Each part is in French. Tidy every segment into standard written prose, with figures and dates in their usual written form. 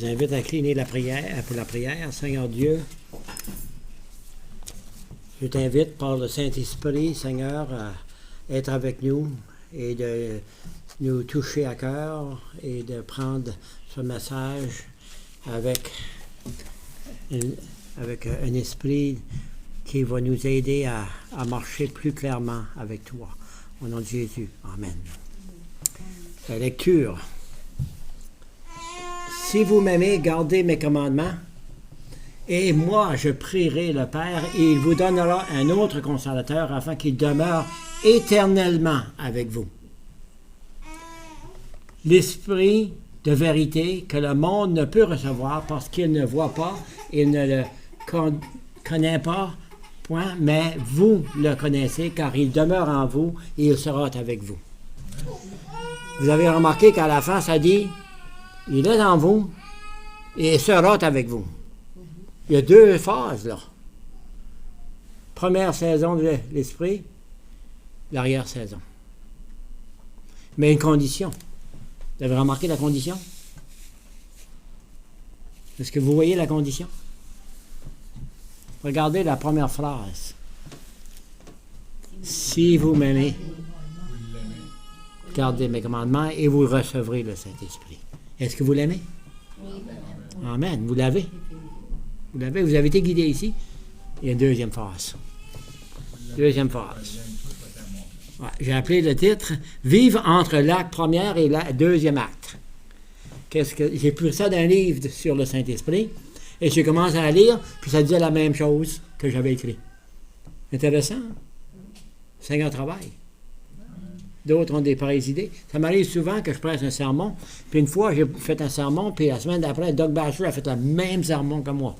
Je vous invite à incliner la prière, pour la prière. Seigneur Dieu, je t'invite par le Saint-Esprit, Seigneur, à être avec nous et de nous toucher à cœur et de prendre ce message avec un esprit qui va nous aider à marcher plus clairement avec toi. Au nom de Jésus. Amen. La lecture. Si vous m'aimez, gardez mes commandements, et moi je prierai le Père, et il vous donnera un autre consolateur afin qu'il demeure éternellement avec vous. L'Esprit de vérité que le monde ne peut recevoir parce qu'il ne voit pas, il ne le connaît pas, point, mais vous le connaissez car il demeure en vous et il sera avec vous. Vous avez remarqué qu'à la fin, ça dit, il est en vous et il sera avec vous. Il y a deux phases, là. Première saison de l'Esprit, l'arrière-saison. Mais une condition. Vous avez remarqué la condition? Est-ce que vous voyez la condition? Regardez la première phrase. Si vous m'aimez, gardez mes commandements et vous recevrez le Saint-Esprit. Est-ce que vous l'aimez? Oui. Amen. Vous l'avez. Vous l'avez. Vous avez été guidé ici. Il y a une deuxième phase. Deuxième phase. Ouais, j'ai appelé le titre « Vivre entre l'acte premier et le deuxième acte ». J'ai pris ça d'un livre sur le Saint-Esprit et j'ai commencé à lire, puis ça disait la même chose que j'avais écrit. Intéressant. Hein? Le Seigneur travaille. D'autres ont des pareilles idées. Ça m'arrive souvent que je presse un sermon, puis une fois, j'ai fait un sermon, puis la semaine d'après, Doug Basher a fait le même sermon que moi.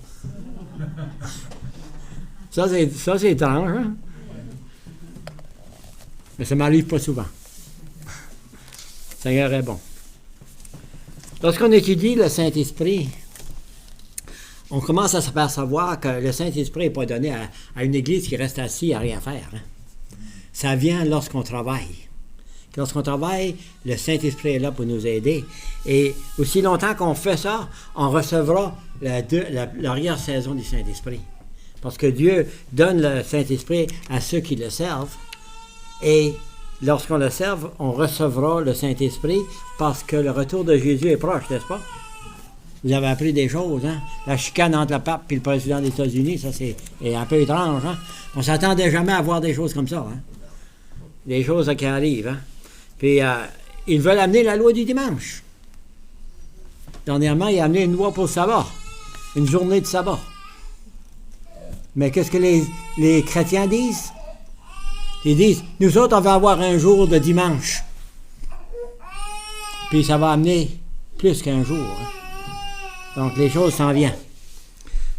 Ça, c'est étrange, hein? Mais ça ne m'arrive pas souvent. Le Seigneur est bon. Lorsqu'on étudie le Saint-Esprit, on commence à s'apercevoir que le Saint-Esprit n'est pas donné à une église qui reste assise à rien faire. Hein? Ça vient lorsqu'on travaille. Lorsqu'on travaille, le Saint-Esprit est là pour nous aider. Et aussi longtemps qu'on fait ça, on recevra l'arrière-saison du Saint-Esprit. Parce que Dieu donne le Saint-Esprit à ceux qui le servent. Et lorsqu'on le serve, on recevra le Saint-Esprit parce que le retour de Jésus est proche, n'est-ce pas? Vous avez appris des choses, hein? La chicane entre le pape et le président des États-Unis, ça c'est un peu étrange, hein? On ne s'attendait jamais à voir des choses comme ça, hein? Des choses qui arrivent, hein? Puis, ils veulent amener la loi du dimanche. Dernièrement, ils ont amené une loi pour le sabbat, une journée de sabbat. Mais qu'est-ce que les chrétiens disent? Ils disent, nous autres, on va avoir un jour de dimanche. Puis ça va amener plus qu'un jour. Hein? Donc, les choses s'en viennent.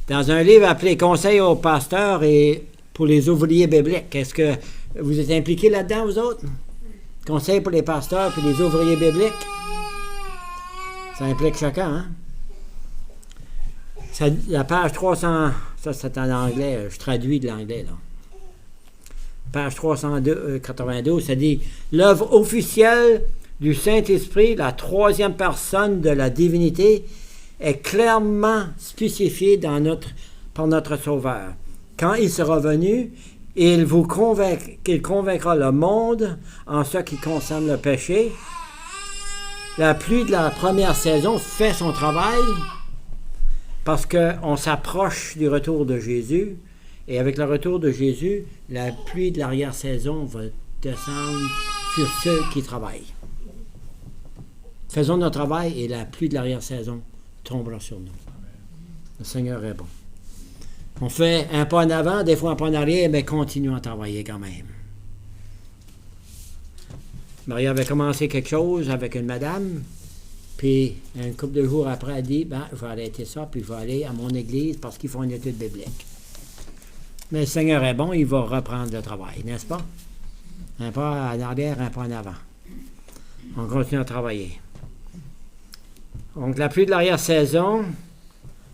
Dans un livre appelé « Conseil aux pasteurs et pour les ouvriers bibliques », est-ce que vous êtes impliqués là-dedans, vous autres? Conseil pour les pasteurs et les ouvriers bibliques? Ça implique chacun, hein? La page 300, ça c'est en anglais, je traduis de l'anglais, là. Page 392, ça dit « L'œuvre officielle du Saint-Esprit, la troisième personne de la divinité, est clairement spécifiée par notre Sauveur. Quand il sera venu, qu'il convaincra le monde en ce qui concerne le péché. La pluie de la première saison fait son travail parce qu'on s'approche du retour de Jésus. Et avec le retour de Jésus, la pluie de l'arrière-saison va descendre sur ceux qui travaillent. Faisons notre travail et la pluie de l'arrière-saison tombera sur nous. Le Seigneur est bon. On fait un pas en avant, des fois un pas en arrière, mais continuons à travailler quand même. Marie avait commencé quelque chose avec une madame, puis un couple de jours après, elle dit, je vais arrêter ça, puis je vais aller à mon église parce qu'ils font une étude biblique. Mais le Seigneur est bon, il va reprendre le travail, n'est-ce pas? Un pas en arrière, un pas en avant. On continue à travailler. Donc, la pluie de l'arrière-saison,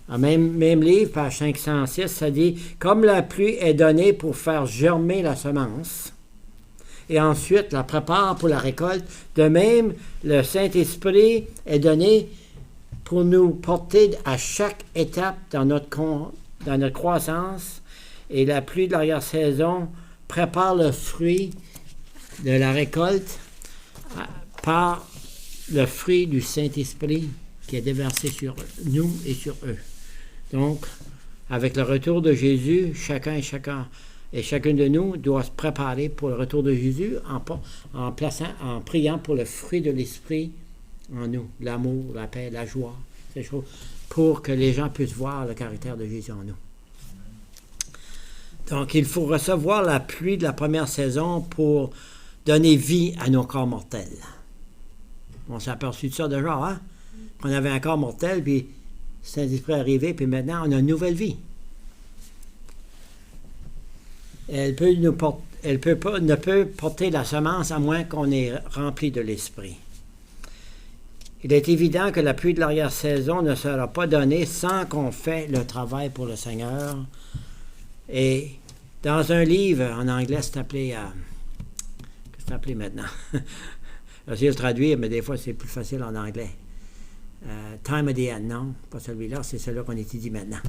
même livre, page 506, ça dit « Comme la pluie est donnée pour faire germer la semence, et ensuite la prépare pour la récolte, de même, le Saint-Esprit est donné pour nous porter à chaque étape dans notre croissance. Et la pluie de l'arrière-saison prépare le fruit de la récolte par le fruit du Saint-Esprit qui est déversé sur nous et sur eux. Donc, avec le retour de Jésus, chacun et chacune de nous doit se préparer pour le retour de Jésus en priant pour le fruit de l'Esprit en nous, l'amour, la paix, la joie, ces choses, pour que les gens puissent voir le caractère de Jésus en nous. Donc, il faut recevoir la pluie de la première saison pour donner vie à nos corps mortels. On s'est aperçu de ça déjà, hein? Qu'on avait un corps mortel, puis Saint-Esprit est arrivé, puis maintenant, on a une nouvelle vie. Elle ne peut porter la semence à moins qu'on ait rempli de l'Esprit. Il est évident que la pluie de l'arrière-saison ne sera pas donnée sans qu'on fait le travail pour le Seigneur. Et dans un livre en anglais, c'est appelé... qu'est-ce que c'est appelé maintenant? J'essaie de le traduire, mais des fois, c'est plus facile en anglais. Time of the End, non, pas celui-là, c'est celui qu'on étudie maintenant.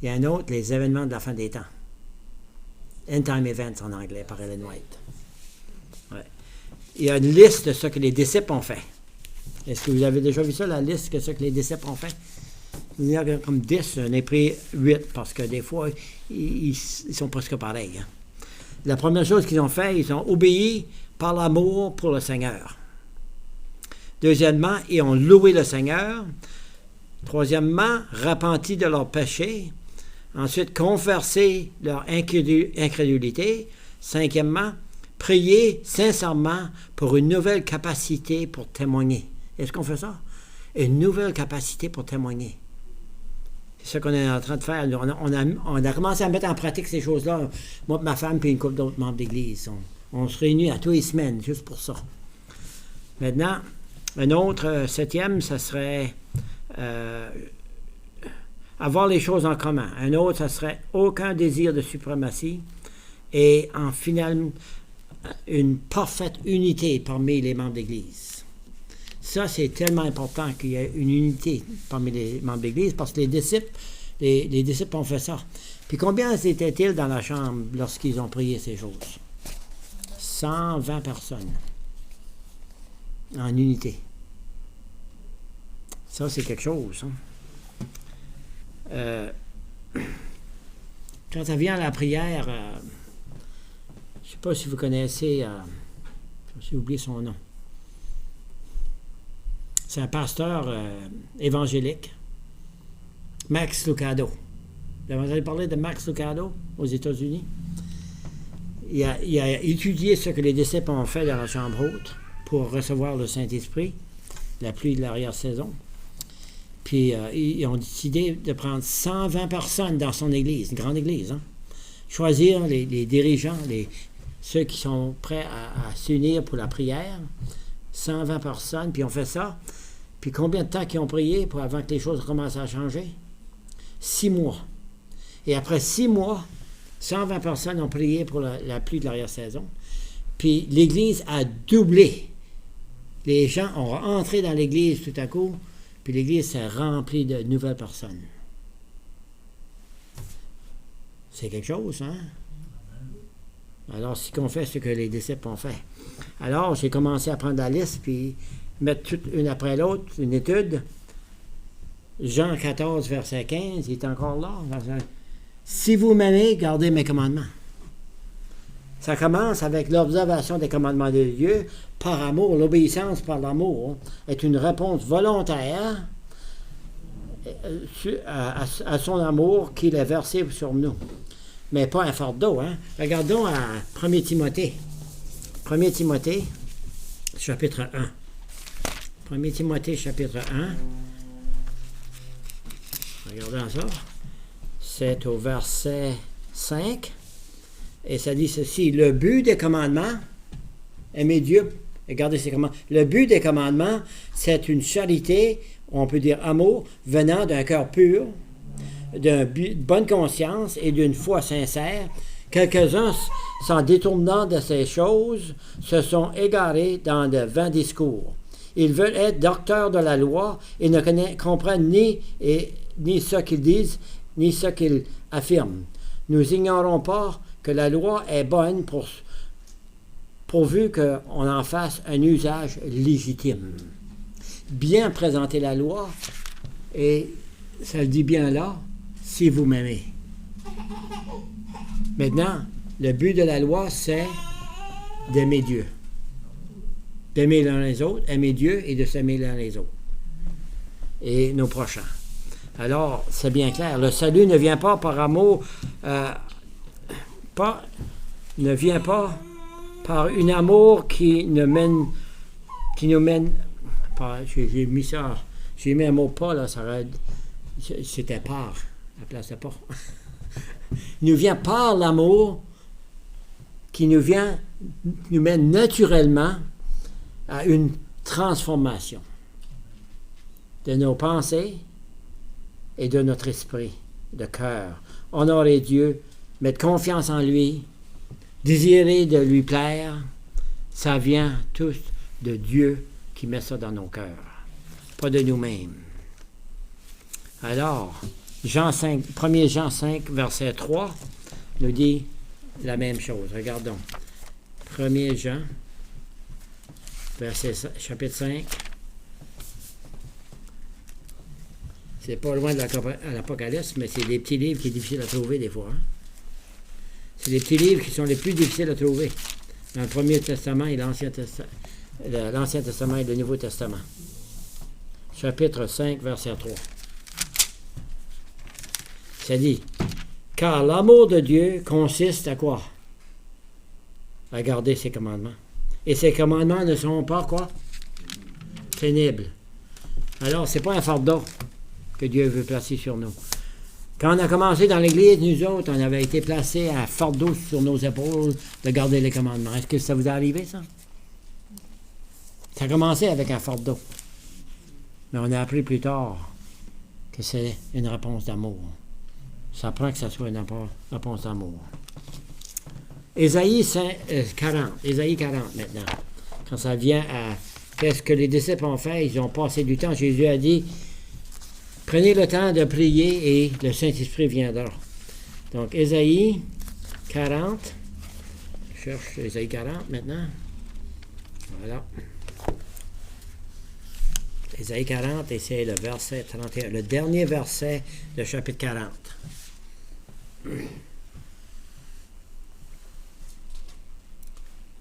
Il y a un autre, les événements de la fin des temps. End Time Events en anglais, par Ellen White. Ouais. Il y a une liste de ce que les disciples ont fait. Est-ce que vous avez déjà vu ça, la liste de ce que les disciples ont fait? Il y a comme 10, j'en ai pris 8, parce que des fois, ils sont presque pareils. Hein. La première chose qu'ils ont fait, ils ont obéi par l'amour pour le Seigneur. Deuxièmement, ils ont loué le Seigneur. Troisièmement, repenti de leurs péchés. Ensuite, confessé leur incrédulité. Cinquièmement, prier sincèrement pour une nouvelle capacité pour témoigner. Est-ce qu'on fait ça? Une nouvelle capacité pour témoigner. C'est ce qu'on est en train de faire. On a commencé à mettre en pratique ces choses-là. Moi, ma femme, puis une couple d'autres membres d'Église. On se réunit à tous les semaines, juste pour ça. Maintenant, un autre septième, ça serait avoir les choses en commun. Un autre, ça serait aucun désir de suprématie. Et en final, une parfaite unité parmi les membres d'Église. Ça, c'est tellement important qu'il y ait une unité parmi les membres d'Église, parce que les disciples ont fait ça. Puis combien étaient-ils dans la chambre lorsqu'ils ont prié ces choses? 120 personnes. En unité. Ça, c'est quelque chose. Hein? Quand ça vient à la prière, je ne sais pas si vous connaissez, j'ai oublié son nom. C'est un pasteur évangélique, Max Lucado. Vous avez entendu parler de Max Lucado aux États-Unis? Il a étudié ce que les disciples ont fait dans la chambre haute pour recevoir le Saint-Esprit, la pluie de l'arrière-saison. Puis ils ont décidé de prendre 120 personnes dans son église, une grande église. Hein? Choisir les dirigeants, ceux qui sont prêts à s'unir pour la prière. 120 personnes, puis on fait ça. Puis combien de temps qu'ils ont prié avant que les choses commencent à changer? 6 mois. Et après 6 mois, 120 personnes ont prié pour la pluie de l'arrière-saison. Puis l'église a doublé. Les gens ont entré dans l'église tout à coup, puis l'église s'est remplie de nouvelles personnes. C'est quelque chose, hein? Alors, si qu'on fait ce que les disciples ont fait. Alors, j'ai commencé à prendre la liste, puis mettre toutes une après l'autre, une étude. Jean 14, verset 15, il est encore là. Si vous m'aimez, gardez mes commandements. Ça commence avec l'observation des commandements de Dieu par amour. L'obéissance par l'amour est une réponse volontaire à son amour qu'il a versé sur nous. Mais pas un fardeau. Hein? Regardons à 1 Timothée. 1 Timothée, chapitre 1. 1 Timothée, chapitre 1. Regardons ça. C'est au verset 5. Et ça dit ceci, le but des commandements, aimer Dieu et garder ses commandements. Le but des commandements, c'est une charité, on peut dire amour, venant d'un cœur pur, d'une bonne conscience et d'une foi sincère. Quelques-uns, s'en détournant de ces choses, se sont égarés dans de vains discours. Ils veulent être docteurs de la loi et ne comprennent ni ce qu'ils disent, ni ce qu'ils affirment. Nous ignorons pas que la loi est bonne pourvu qu'on en fasse un usage légitime. Bien présenter la loi, et ça le dit bien là, si vous m'aimez. Maintenant, le but de la loi, c'est d'aimer Dieu. D'aimer l'un les autres, aimer Dieu et de s'aimer l'un les autres. Et nos prochains. Alors, c'est bien clair. Le salut ne vient pas par amour, ne vient pas par un amour qui nous mène, j'ai mis ça, j'ai mis un mot pas, là, c'était par, à la place de pas. Il nous vient par l'amour qui nous mène naturellement à une transformation de nos pensées et de notre esprit, de cœur. Honorer Dieu, mettre confiance en lui, désirer de lui plaire, ça vient tous de Dieu qui met ça dans nos cœurs, pas de nous-mêmes. Alors, 1 Jean 5, verset 3, nous dit la même chose. Regardons. 1 Jean, chapitre 5. C'est pas loin de l'Apocalypse, mais c'est des petits livres qui sont difficiles à trouver des fois. Hein? C'est les petits livres qui sont les plus difficiles à trouver dans le Premier Testament et l'Ancien Testament et le Nouveau Testament. Chapitre 5, verset 3. Ça dit, « Car l'amour de Dieu consiste à quoi? À garder ses commandements. Et ses commandements ne sont pas quoi? Pénibles. » Alors, c'est pas un fardeau que Dieu veut placer sur nous. Quand on a commencé dans l'Église, nous autres, on avait été placés à fardeau sur nos épaules de garder les commandements. Est-ce que ça vous est arrivé, ça? Ça a commencé avec un fardeau. Mais on a appris plus tard que c'est une réponse d'amour. Ça prend que ça soit une réponse d'amour. Ésaïe 40 maintenant. Quand ça vient à qu'est-ce que les disciples ont fait, ils ont passé du temps. Jésus a dit, prenez le temps de prier et le Saint-Esprit viendra. Donc, Ésaïe 40. Je cherche Ésaïe 40 maintenant. Voilà. Ésaïe 40, et c'est le verset 31, le dernier verset de chapitre 40.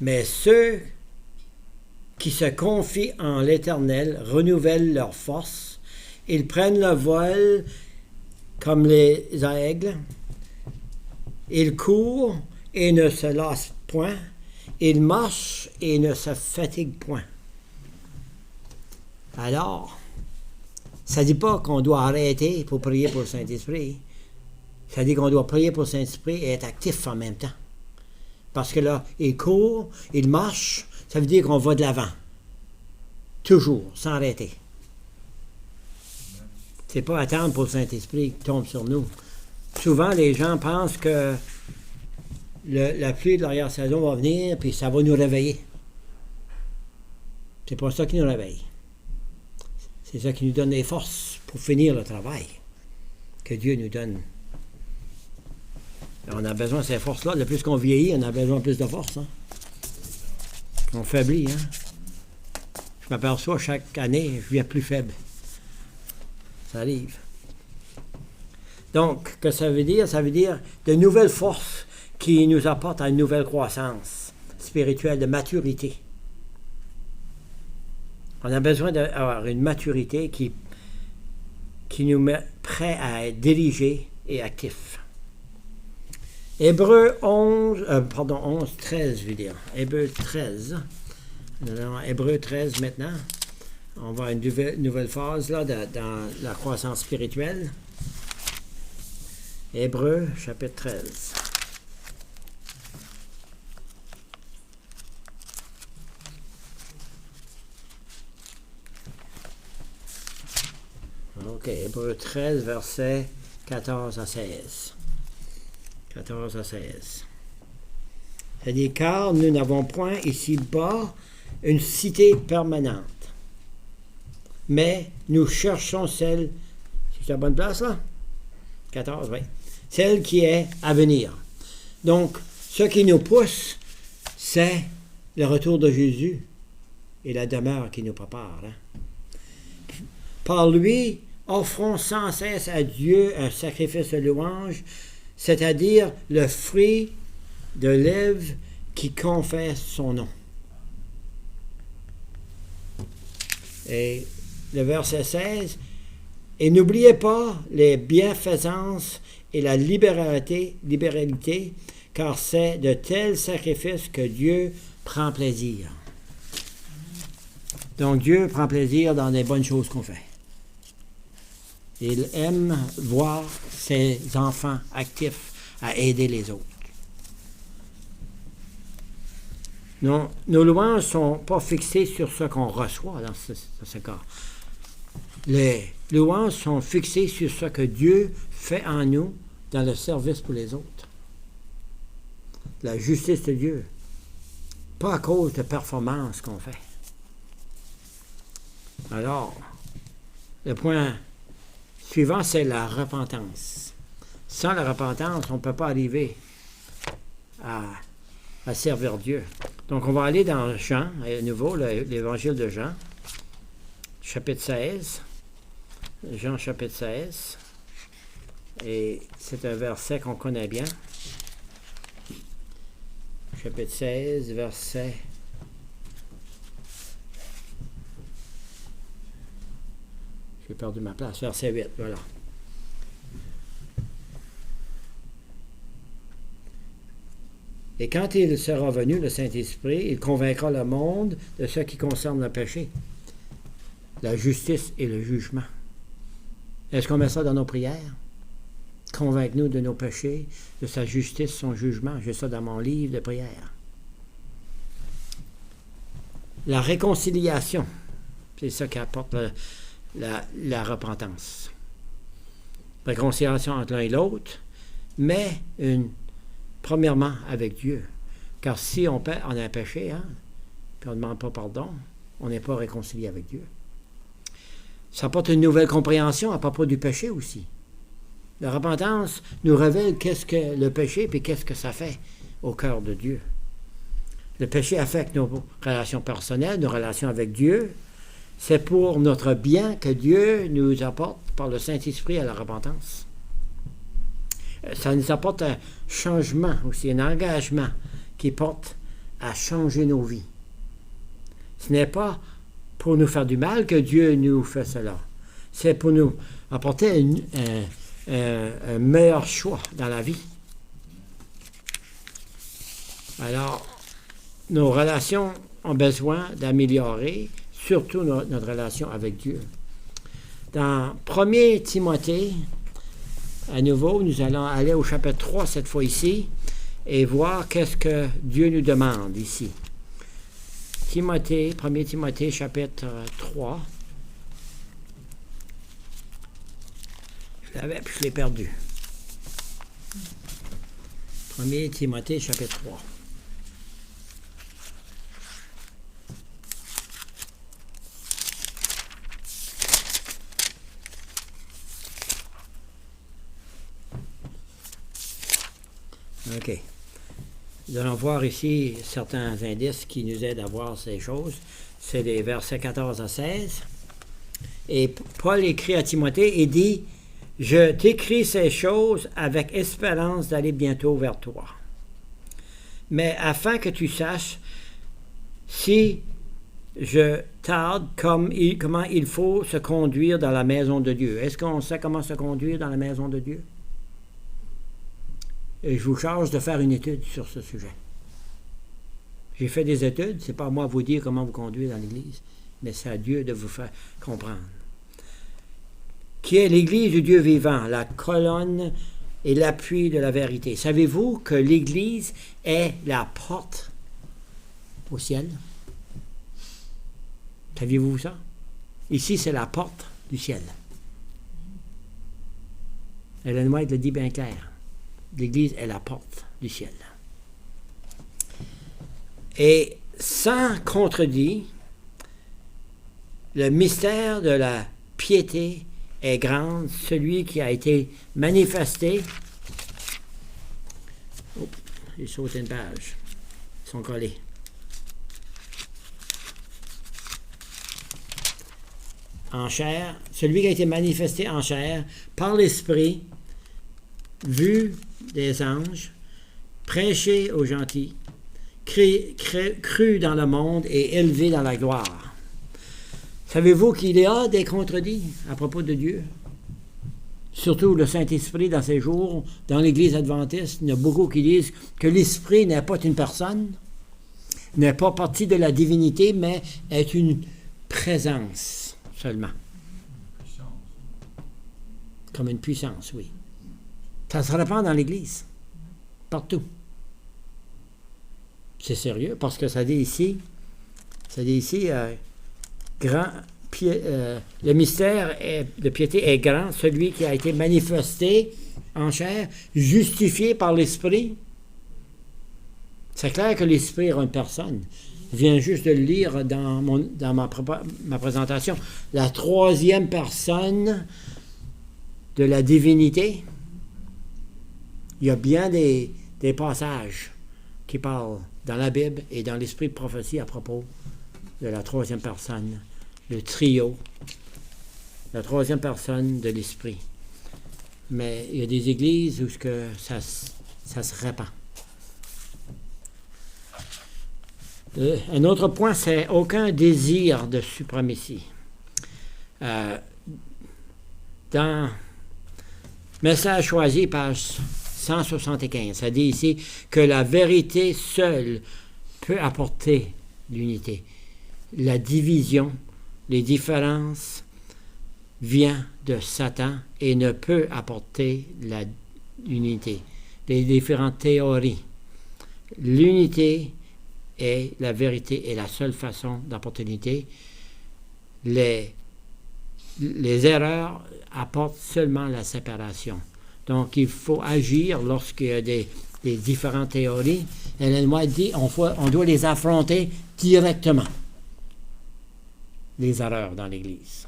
Mais ceux qui se confient en l'Éternel renouvellent leur force. Ils prennent le vol comme les aigles. Ils courent et ne se lassent point. Ils marchent et ne se fatiguent point. Alors, ça ne dit pas qu'on doit arrêter pour prier pour le Saint-Esprit. Ça dit qu'on doit prier pour le Saint-Esprit et être actif en même temps. Parce que là, il court, il marche, ça veut dire qu'on va de l'avant. Toujours, sans arrêter. C'est pas attendre pour le Saint-Esprit qui tombe sur nous. Souvent, les gens pensent que la pluie de l'arrière-saison va venir, puis ça va nous réveiller. C'est pas ça qui nous réveille. C'est ça qui nous donne les forces pour finir le travail que Dieu nous donne. On a besoin de ces forces-là. Le plus qu'on vieillit, on a besoin de plus de force. Hein? On faiblit. Hein? Je m'aperçois chaque année, je viens plus faible. Ça arrive. Donc, que ça veut dire? Ça veut dire de nouvelles forces qui nous apportent à une nouvelle croissance spirituelle, de maturité. On a besoin d'avoir une maturité qui nous met prêts à être dirigés et actifs. Hébreux 13, je veux dire. Hébreux 13. Nous allons à Hébreux 13 maintenant. On va à une nouvelle phase là, dans la croissance spirituelle. Hébreux, chapitre 13. OK, Hébreux 13, versets 14 à 16. 14 à 16. Ça dit, car nous n'avons point ici-bas une cité permanente. mais nous cherchons celle, c'est la bonne place là? 14, oui. Celle qui est à venir. Donc, ce qui nous pousse, c'est le retour de Jésus et la demeure qui nous prépare. Hein? Par lui, offrons sans cesse à Dieu un sacrifice de louange, c'est-à-dire le fruit de lèvres qui confesse son nom. Et le verset 16, « Et n'oubliez pas les bienfaisances et la libéralité, car c'est de tels sacrifices que Dieu prend plaisir. » Donc Dieu prend plaisir dans les bonnes choses qu'on fait. Il aime voir ses enfants actifs à aider les autres. Non, nos louanges ne sont pas fixées sur ce qu'on reçoit dans ce cas. Les louanges sont fixées sur ce que Dieu fait en nous dans le service pour les autres. La justice de Dieu. Pas à cause de performances qu'on fait. Alors, le point suivant, c'est la repentance. Sans la repentance, on ne peut pas arriver à servir Dieu. Donc, on va aller dans Jean, à nouveau, l'évangile de Jean, chapitre 16. Jean, chapitre 16. Et c'est un verset qu'on connaît bien. Chapitre 16, verset... J'ai perdu ma place. Verset 8, voilà. Et quand il sera venu, le Saint-Esprit, il convaincra le monde de ce qui concerne le péché, la justice et le jugement. Est-ce qu'on met ça dans nos prières? Convainc-nous de nos péchés, de sa justice, son jugement. J'ai ça dans mon livre de prière. La réconciliation, c'est ça qui apporte la repentance. Réconciliation entre l'un et l'autre, mais premièrement avec Dieu. Car si on a un péché, hein, puis on ne demande pas pardon, on n'est pas réconcilié avec Dieu. Ça apporte une nouvelle compréhension à propos du péché aussi. La repentance nous révèle qu'est-ce que le péché et qu'est-ce que ça fait au cœur de Dieu. Le péché affecte nos relations personnelles, nos relations avec Dieu. C'est pour notre bien que Dieu nous apporte par le Saint-Esprit à la repentance. Ça nous apporte un changement aussi, un engagement qui porte à changer nos vies. Ce n'est pas pour nous faire du mal que Dieu nous fait cela. C'est pour nous apporter un meilleur choix dans la vie. Alors, nos relations ont besoin d'améliorer, surtout notre relation avec Dieu. Dans 1 Timothée, à nouveau, nous allons aller au chapitre 3 cette fois ici et voir qu'est-ce que Dieu nous demande ici. 1 Timothée, chapitre 3. Je l'avais, puis je l'ai perdu. 1 Timothée, chapitre 3. OK. Nous allons voir ici certains indices qui nous aident à voir ces choses. C'est les versets 14 à 16. Et Paul écrit à Timothée et dit « Je t'écris ces choses avec espérance d'aller bientôt vers toi. Mais afin que tu saches si je tarde comment il faut se conduire dans la maison de Dieu. » Est-ce qu'on sait comment se conduire dans la maison de Dieu? Et je vous charge de faire une étude sur ce sujet. J'ai fait des études, c'est pas à moi de vous dire comment vous conduire dans l'Église, mais c'est à Dieu de vous faire comprendre. Qui est l'Église du Dieu vivant, la colonne et l'appui de la vérité. Savez-vous que l'Église est la porte au ciel? Saviez-vous ça? Ici, c'est la porte du ciel. Ellen White le dit bien clair. L'Église est la porte du ciel. Et sans contredit, le mystère de la piété est grand, celui qui a été manifesté. Oh, j'ai sauté une page. Ils sont collés. En chair, celui qui a été manifesté en chair par l'Esprit, vu des anges, prêché aux gentils, cru dans le monde et élevé dans la gloire. Savez-vous qu'il y a des contredits à propos de Dieu? Surtout le Saint-Esprit dans ces jours, dans l'Église adventiste, il y en a beaucoup qui disent que l'Esprit n'est pas une personne, n'est pas partie de la divinité, mais est une présence seulement. Comme une puissance, oui. Ça se répand dans l'Église, partout. C'est sérieux, parce que ça dit ici, le mystère de piété est grand, celui qui a été manifesté en chair, justifié par l'Esprit. C'est clair que l'Esprit est une personne. Je viens juste de le lire dans ma présentation. La troisième personne de la divinité. Il y a bien des passages qui parlent dans la Bible et dans l'esprit de prophétie à propos de la troisième personne, le trio, la troisième personne de l'esprit. Mais il y a des églises où ça se répand. Un autre point, c'est aucun désir de suprématie. Dans Message choisi, page 175, ça dit ici que la vérité seule peut apporter l'unité. La division, les différences viennent de Satan et ne peut apporter l'unité. Les différentes théories. L'unité et la vérité est la seule façon d'apporter l'unité. Les erreurs apportent seulement la séparation. Donc, il faut agir lorsqu'il y a des différentes théories. Ellen White dit on doit les affronter directement, les erreurs dans l'Église.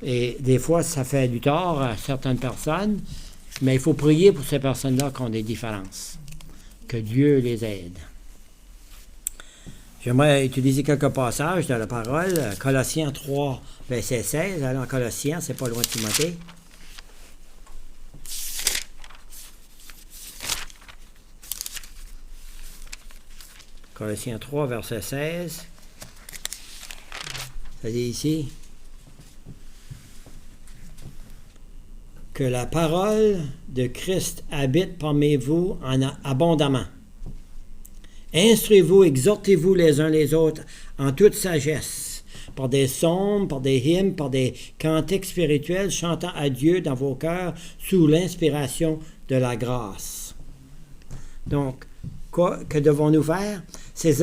Et des fois, ça fait du tort à certaines personnes, mais il faut prier pour ces personnes-là qui ont des différences. Que Dieu les aide. J'aimerais utiliser quelques passages de la parole. Colossiens 3, verset 16. Allons en Colossiens, c'est pas loin de Timothée. Colossiens 3, verset 16. Ça dit ici que la parole de Christ habite parmi vous abondamment. Instruez-vous, exhortez-vous les uns les autres en toute sagesse, par des psaumes, par des hymnes, par des cantiques spirituels, chantant à Dieu dans vos cœurs sous l'inspiration de la grâce. Donc, que devons-nous faire? C'est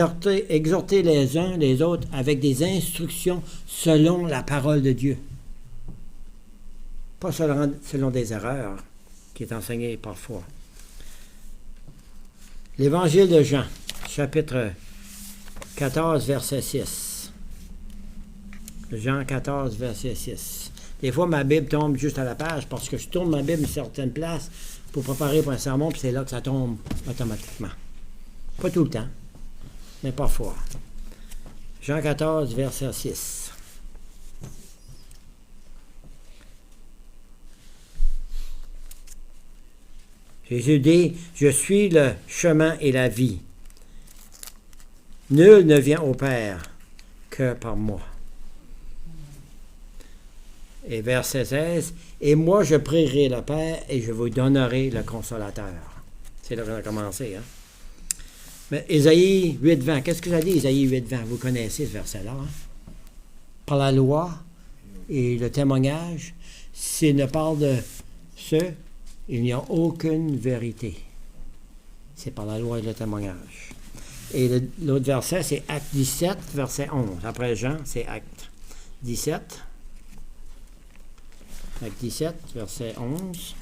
exhorter les uns les autres avec des instructions selon la parole de Dieu. Pas selon des erreurs qui est enseignée parfois. L'Évangile de Jean, chapitre 14, verset 6. Jean 14, verset 6. Des fois, ma Bible tombe juste à la page parce que je tourne ma Bible à une certaine place pour préparer pour un sermon, puis c'est là que ça tombe automatiquement. Pas tout le temps, mais parfois. Jean 14, verset 6. Jésus dit, « Je suis le chemin et la vie. Nul ne vient au Père que par moi. » Et verset 16, « Et moi je prierai le Père et je vous donnerai le Consolateur. » C'est là qu'on a commencé, hein? Mais Ésaïe 8.20, qu'est-ce que ça dit, Ésaïe 8.20? Vous connaissez ce verset-là, hein? Par la loi et le témoignage, s'il ne parle de ceux, il n'y a aucune vérité. C'est par la loi et le témoignage. Et l'autre verset, c'est Acte 17, verset 11. Après Jean, c'est Acte 17. Acte 17, verset 11.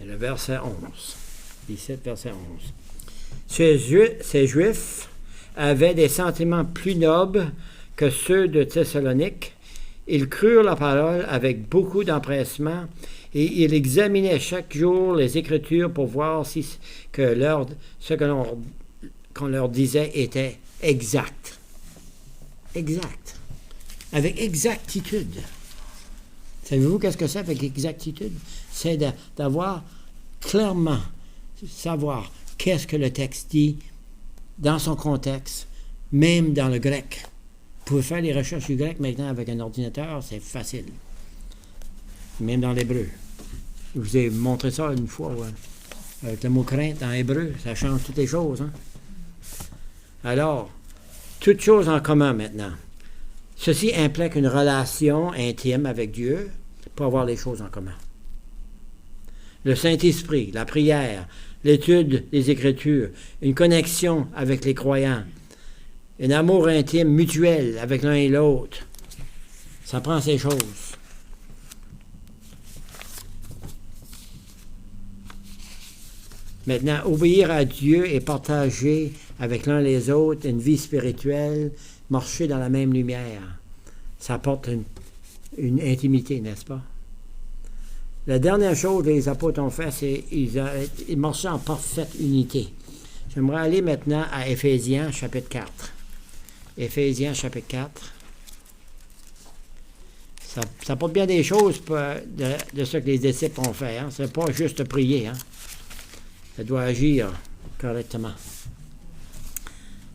C'est le verset 11. 17, verset 11. Ces Juifs avaient des sentiments plus nobles que ceux de Thessalonique. Ils crurent la parole avec beaucoup d'empressement et ils examinaient chaque jour les Écritures pour voir si ce qu'on leur disait était exact. Exact. Avec exactitude. Savez-vous qu'est-ce que c'est avec exactitude? C'est d'avoir clairement, savoir qu'est-ce que le texte dit dans son contexte, même dans le grec. Vous pouvez faire les recherches du grec maintenant avec un ordinateur, c'est facile. Même dans l'hébreu. Je vous ai montré ça une fois, ouais. Avec le mot crainte en hébreu, ça change toutes les choses. Hein? Alors, toutes choses en commun maintenant. Ceci implique une relation intime avec Dieu pour avoir les choses en commun. Le Saint-Esprit, la prière, l'étude des Écritures, une connexion avec les croyants, un amour intime mutuel avec l'un et l'autre. Ça prend ces choses. Maintenant, obéir à Dieu et partager avec l'un les autres une vie spirituelle, marcher dans la même lumière. Ça apporte une intimité, n'est-ce pas? La dernière chose que les apôtres ont fait, c'est qu'ils marchaient en parfaite unité. J'aimerais aller maintenant à Éphésiens, chapitre 4. Éphésiens, chapitre 4. Ça apporte bien des choses de ce que les disciples ont fait. Hein? Ce n'est pas juste prier. Hein? Ça doit agir correctement.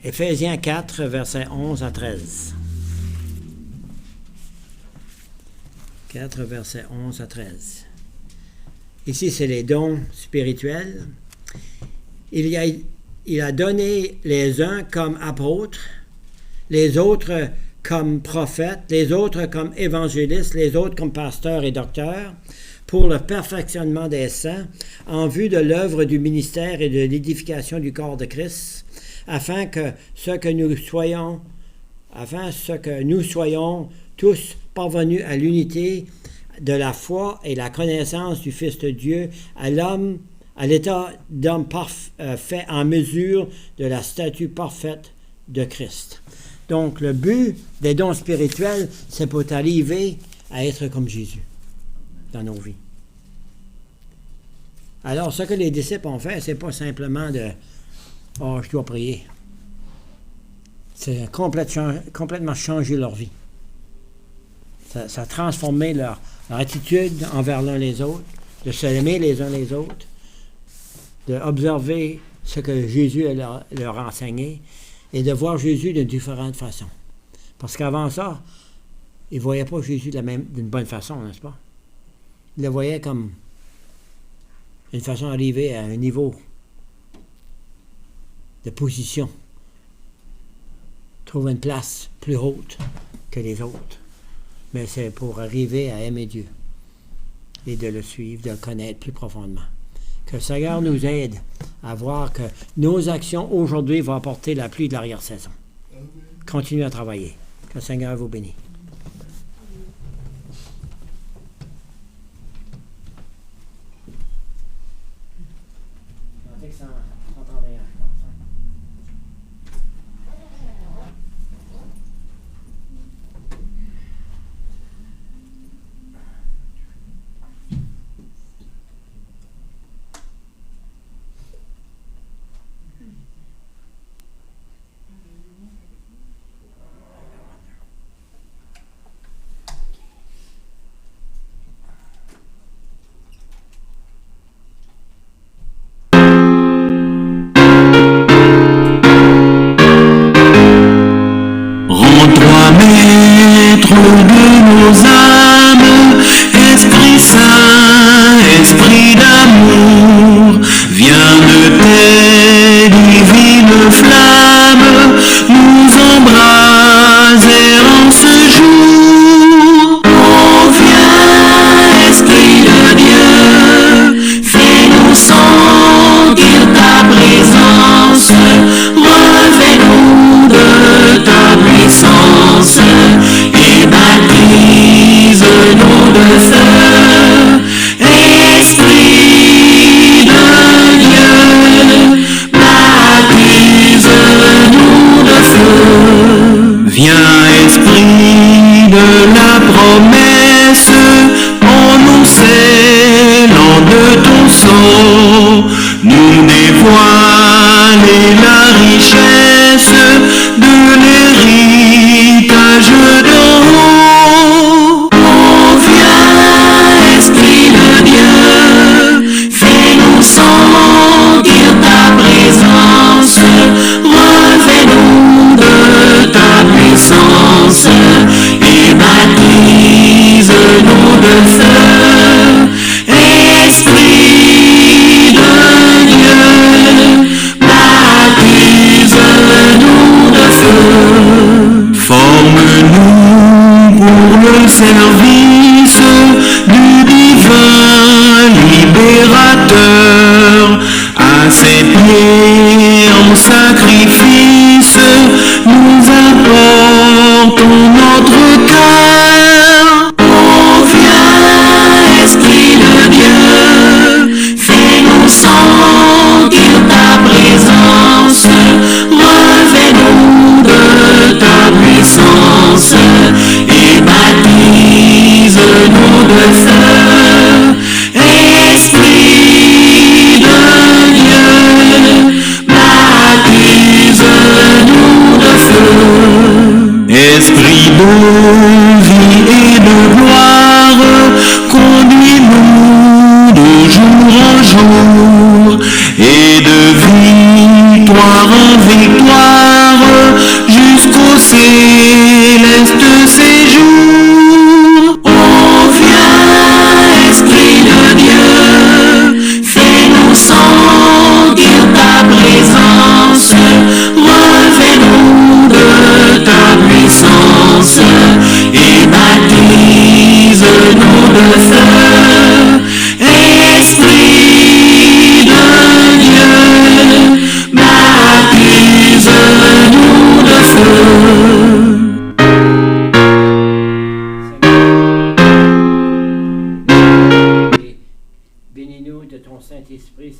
Éphésiens 4, versets 11 à 13. 4, versets 11 à 13. Ici, c'est les dons spirituels. Il a donné les uns comme apôtres, les autres comme prophètes, les autres comme évangélistes, les autres comme pasteurs et docteurs, pour le perfectionnement des saints, en vue de l'œuvre du ministère et de l'édification du corps de Christ, afin que nous soyons tous parvenus à l'unité de la foi et la connaissance du Fils de Dieu, à l'état d'homme parfait en mesure de la statue parfaite de Christ. Donc, le but des dons spirituels, c'est pour arriver à être comme Jésus dans nos vies. Alors, ce que les disciples ont fait, c'est pas simplement de « Oh, je dois prier ». C'est complètement changer leur vie. Ça a transformé leur attitude envers l'un les autres, de s'aimer les uns les autres, d'observer ce que Jésus leur a enseigné et de voir Jésus de différentes façons. Parce qu'avant ça, ils ne voyaient pas Jésus d'une bonne façon, n'est-ce pas? Ils le voyaient comme une façon d'arriver à un niveau de position, trouver une place plus haute que les autres. Mais c'est pour arriver à aimer Dieu et de le suivre, de le connaître plus profondément. Que le Seigneur nous aide à voir que nos actions aujourd'hui vont apporter la pluie de l'arrière-saison. Continuez à travailler. Que le Seigneur vous bénisse. Et baptise C'est nos vies.